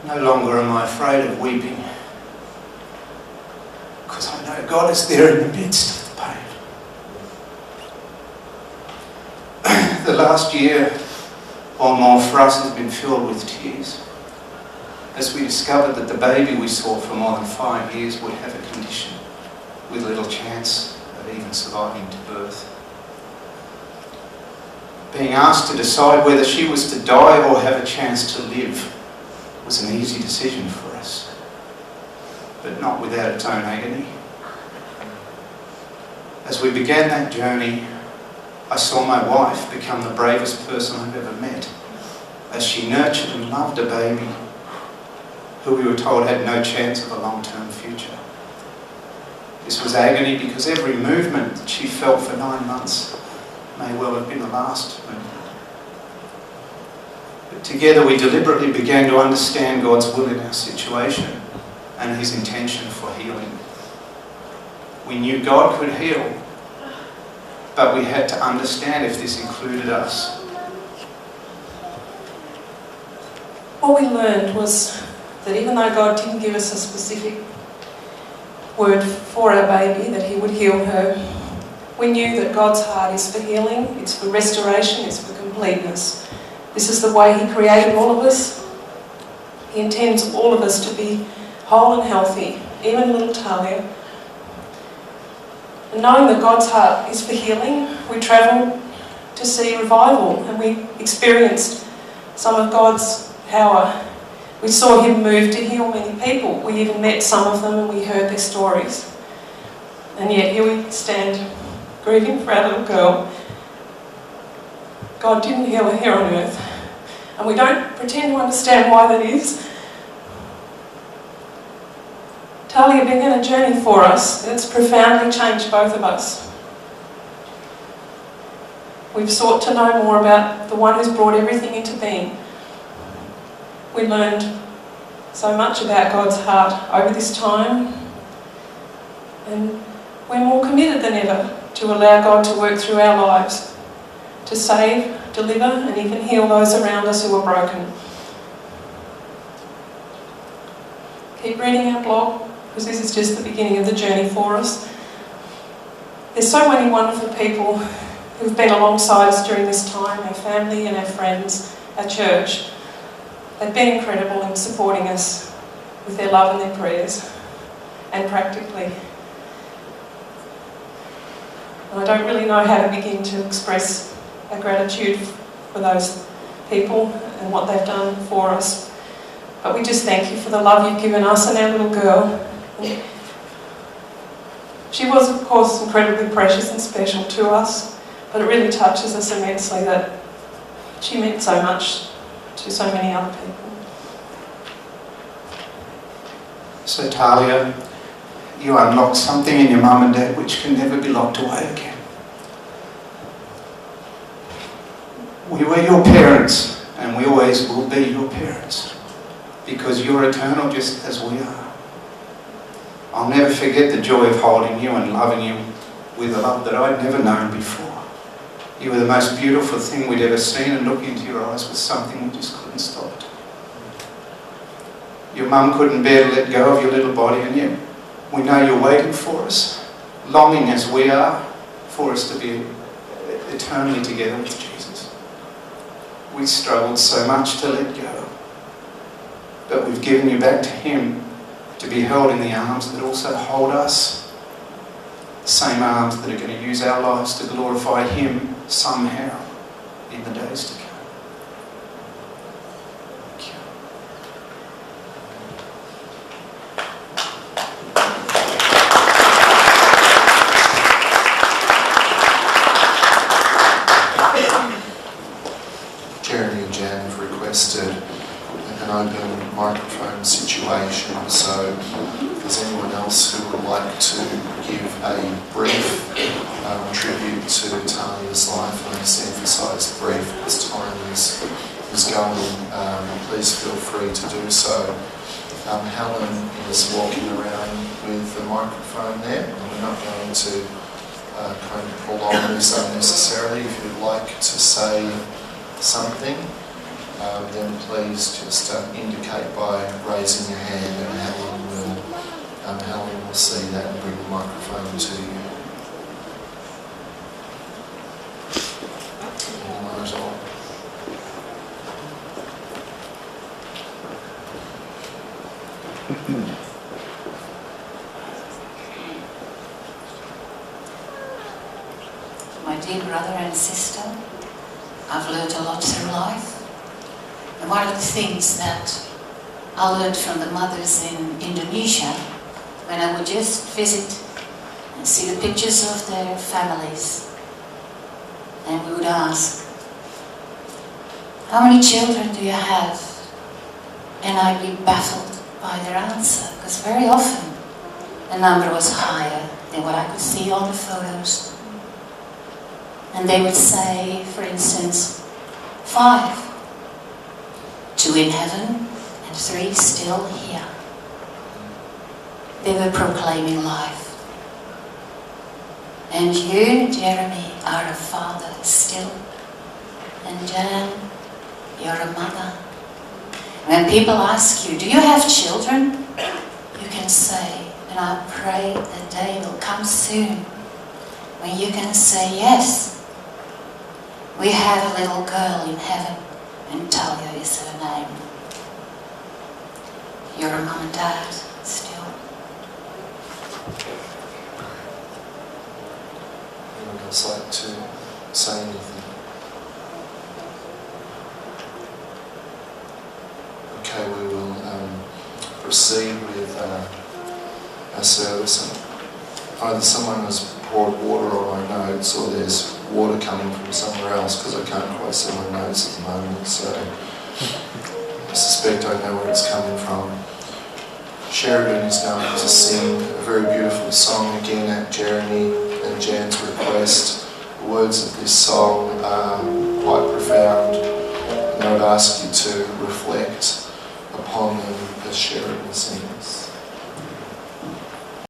No longer am I afraid of weeping, because I know God is there in the midst of the pain. The last year or more for us has been filled with tears, as we discovered that the baby we saw for more than 5 years would have a condition with little chance of even surviving to birth. Being asked to decide whether she was to die or have a chance to live was an easy decision for us, but not without its own agony. As we began that journey, I saw my wife become the bravest person I've ever met, as she nurtured and loved a baby who we were told had no chance of a long-term future. This was agony because every movement that she felt for 9 months may well have been the last movement. But together we deliberately began to understand God's will in our situation and His intention for healing. We knew God could heal, but we had to understand if this included us. What we learned was that even though God didn't give us a specific word for our baby, that He would heal her, we knew that God's heart is for healing, it's for restoration, it's for completeness. This is the way He created all of us. He intends all of us to be whole and healthy, even little Talia. And knowing that God's heart is for healing, we travelled to see revival, and we experienced some of God's power. We saw Him move to heal many people. We even met some of them and we heard their stories. And yet here we stand, grieving for our little girl. God didn't heal her here on earth. And we don't pretend to understand why that is. Talia began a journey for us that's profoundly changed both of us. We've sought to know more about the one who's brought everything into being. We learned so much about God's heart over this time, and we're more committed than ever to allow God to work through our lives, to save, deliver, and even heal those around us who are broken. Keep reading our blog, because this is just the beginning of the journey for us. There's so many wonderful people who've been alongside us during this time, our family and our friends, our church. They've been incredible in supporting us with their love and their prayers, and practically. And I don't really know how to begin to express our gratitude for those people and what they've done for us. But we just thank you for the love you've given us and our little girl. She was, of course, incredibly precious and special to us, but it really touches us immensely that she meant so much to so many other people. So Talia, you unlocked something in your mum and dad which can never be locked away again. We were your parents, and we always will be your parents, because you're eternal just as we are. I'll never forget the joy of holding you and loving you with a love that I'd never known before. You were the most beautiful thing we'd ever seen, and looking into your eyes was something we just couldn't stop. Your mum couldn't bear to let go of your little body, and yet we know you're waiting for us, longing as we are for us to be eternally together with Jesus. We struggled so much to let go, but we've given you back to Him to be held in the arms that also hold us, the same arms that are going to use our lives to glorify Him somehow in the days to come. Thank you. Jeremy and Jan have requested an open microphone situation, so if there's anyone else who would like to give a brief tribute to Talia's life, and I just emphasise brief as time is going, please feel free to do so. Helen is walking around with the microphone there, and we're not going to kind of prolong this unnecessarily. If you'd like to say something, then please just indicate by raising your hand, and Helen will see that and bring the microphone to you. Anyone at all? My dear brother and sister, I've learned a lot through life. And one of the things that I learned from the mothers in Indonesia, when I would just visit and see the pictures of their families, and we would ask, how many children do you have? And I'd be baffled by their answer, because very often the number was higher than what I could see on the photos. And they would say, for instance, 5. 2 in heaven and 3 still here. They were proclaiming life. And you, Jeremy, are a father still. And Jan, you're a mother. When people ask you, do you have children? You can say, and I pray the day will come soon when you can say, yes, we have a little girl in heaven, and Talia is her name. You're a mum and dad still. Anyone else like to say anything? Okay, we will proceed with our service. And either someone has poured water on my notes, or there's water coming from somewhere else, because I can't quite see my notes at the moment, so I suspect I know where it's coming from. Sheridan is going to sing a very beautiful song again at Jeremy and Jan's request. The words of this song are quite profound, and I would ask you to reflect upon them as Sheridan